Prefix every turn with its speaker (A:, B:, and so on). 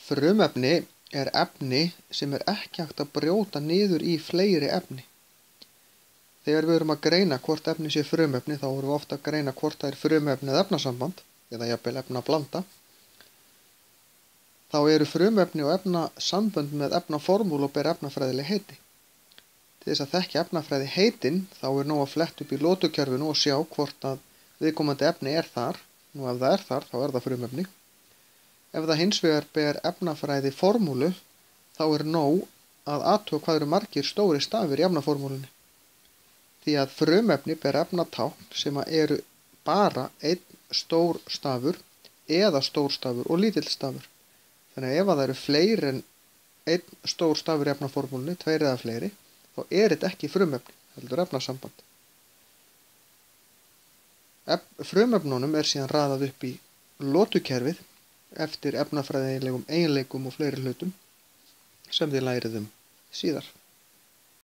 A: Frumefni er efni sem er ekki hægt að brjóta niður í fleiri efni. Þegar við erum að greina hvort efni sé frumefni þá erum við ofta að greina hvort það er frumefni eða efnasamband eða jafnvel efnablanda. Þá eru frumefni og efnasambönd með efnaformúlu og ber efnafræðileg heiti. Til þess að þekkja efnafræði heitin þá er nóg að fletta upp í lotukerfinu og sjá hvort að viðkomandi efni er þar. Nú ef það er þar þá er það frumefni. Ef það hins vegar ber efnafræði formúlu þá er nóg að athuga hvað eru margir stóri stafir í efnaformúlunni. Því að frumefni ber efnatákn sem eru bara einn stór stafur eða stór stafur og lítill stafur. Þannig að ef það eru fleiri en einn stór stafur í efnaformúlunni, tveir eða fleiri, þá er þetta ekki frumefni, heldur efnasamband. Frumefnunum er síðan raðað upp í lotukerfið eftir efnafræðilegum eiginleikum og fleiri hlutum sem þið lærið síðar.